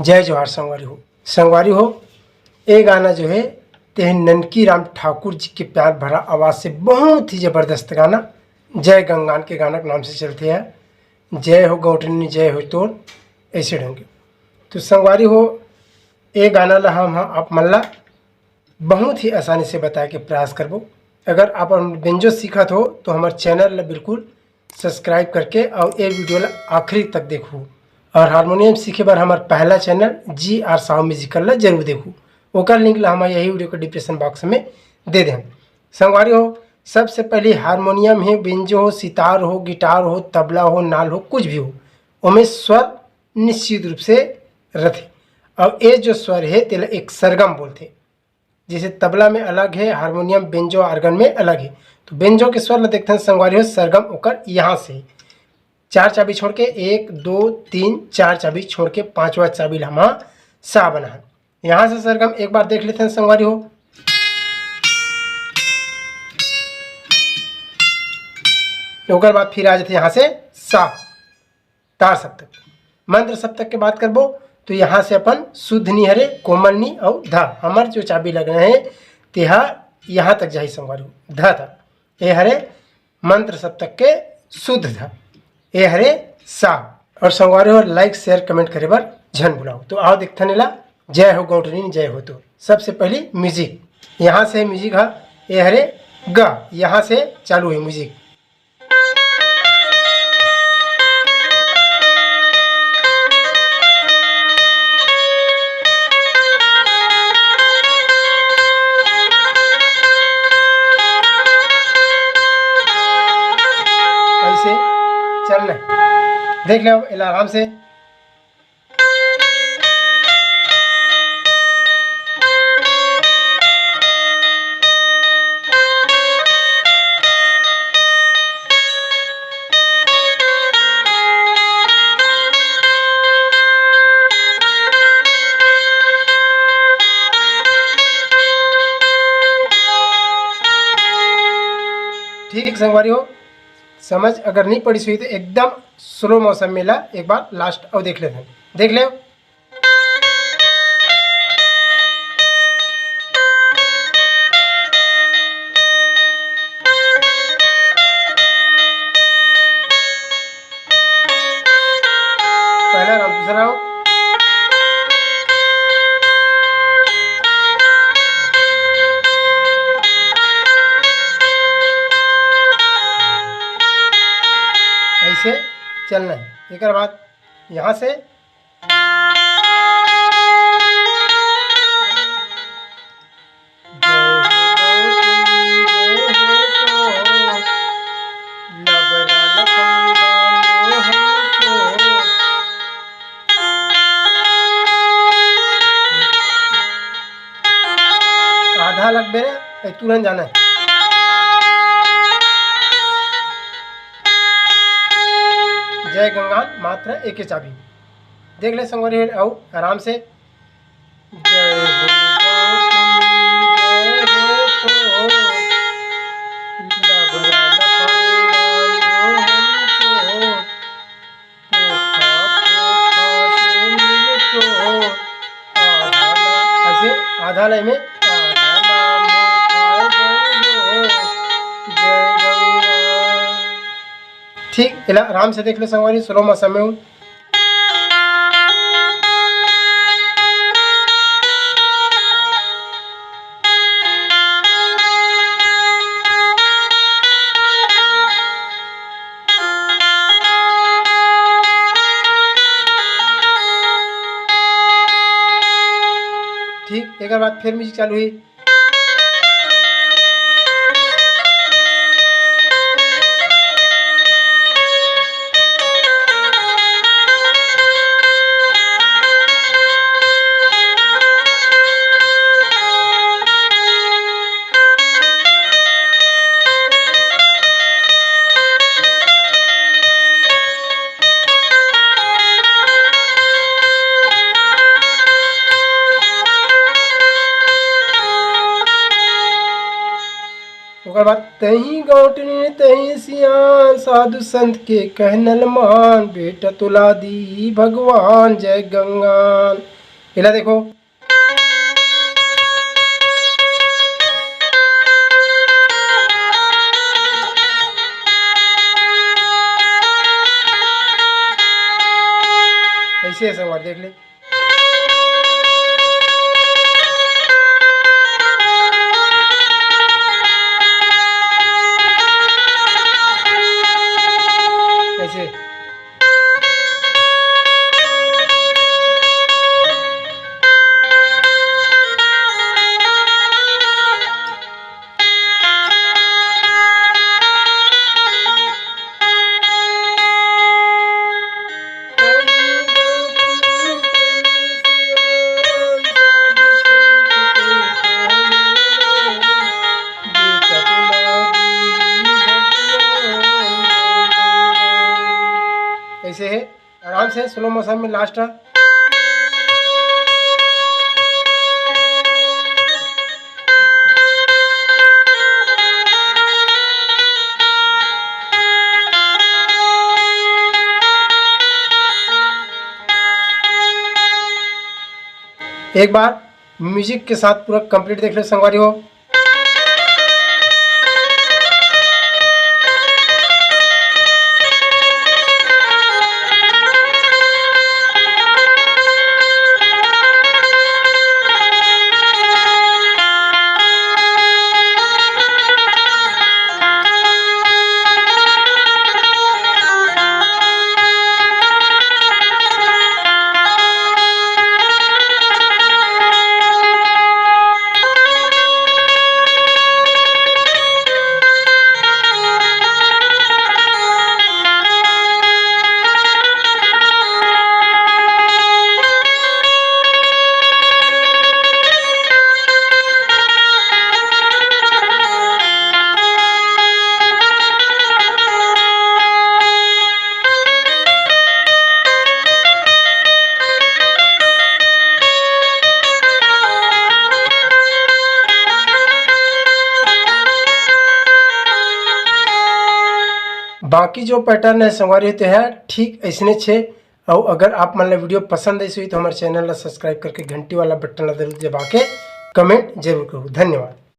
जय जोहार संगवारी हो। ये गाना जो है ते ननकी राम ठाकुर जी के प्यार भरा आवाज़ से बहुत ही ज़बरदस्त गाना जय गंगान के गाना के नाम से चलते हैं। जय हो गौटनी जय हो तोर ऐसे ढंगे। तो संगवारी हो ये गाना ला हम आप मल्ला बहुत ही आसानी से बताए के प्रयास करबो। अगर आप बेंजो सीखत हो तो हमारे चैनल ला बिल्कुल सब्सक्राइब करके और ये वीडियो ला आखिरी तक देखो। और हारमोनियम सीखे बार हमारे पहला चैनल GR साहू म्यूजिकल ला जरूर देखो। ओकर लिंक ला हमारे यही वीडियो को डिस्क्रिप्शन बॉक्स में दे दें। संगवारी हो सबसे पहले हारमोनियम है, बेंजो हो, सितार हो, गिटार हो, तबला हो, नाल हो, कुछ भी हो, उनमें स्वर निश्चित रूप से रथे। और ये जो स्वर है तेला एक सरगम बोलते। जैसे तबला में अलग है, हारमोनियम बेंजो आर्गन में अलग है। तो बेंजो के स्वर ला देखते हैं संगवारी हो सरगम ओकर यहाँ से 4 चाबी छोड़ के 1 2 3 4 चाबी छोड़ के 5वां चाबी हम सा बना। यहाँ से सरगम एक बार देख लेते हैं संगवारी हो। ओकर बाद फिर आ जाते यहाँ से सा तार सप्तक। मंत्र सप्तक के बात करबो तो यहाँ से अपन शुद्ध नी हरे, कोमल नी और धा हमार जो चाबी लगना है तेहा यहाँ तक जाही संगवारी हो धा तक। ये हरे मंत्र सप्तक के शुद्ध धा, ये हरे सा। और संगवारी हो लाइक शेयर कमेंट करे बार झन भुलाओ। तो आओ देखते नेला जय हो गौटनी जय हो। तो सबसे पहले म्यूजिक यहाँ से म्यूजिक है, ये हरे गा यहाँ से चालू है म्यूजिक। ऐसे चलना देख लो आराम से। ठीक संगवारी हो समझ अगर नहीं पड़ी हुई तो एकदम स्लो मौसम में ला एक बार लास्ट और देख लेते हैं। देख ले पहला राम दूसरा हो। ऐसे चलना है। एक बाद यहाँ से आधा लग बेरे तुरंत जाना है। जय गंगा मात्र एक ही चाबी देख ले संगवारी आओ आराम से। जय हो ऐसे आधा लय में ठीक इला आराम से देख ले संगवारी स्लो मौसम में हूँ। ठीक एक बाद फिर म्यूजिक चालू हुई। ओकर बाद तही गौटनी तही सियान, साधु संत के कहनल मान, बेटा तुला दी भगवान जय गंगान। इला देखो, ऐसे है संगवारी, देख ले। ऐसे ऐसे है, आराम से स्लो मोशन में लास्ट। एक बार म्यूजिक के साथ पूरा कंप्लीट देख लो संगवारी हो। बाकी जो पैटर्न है संगवारी होते हैं ठीक ऐसने छे। और अगर आप मन ला वीडियो पसंद आई तो हमारे चैनल ला सब्सक्राइब करके घंटी वाला बटन ला जरूर दबा के कमेंट जरूर करो। धन्यवाद।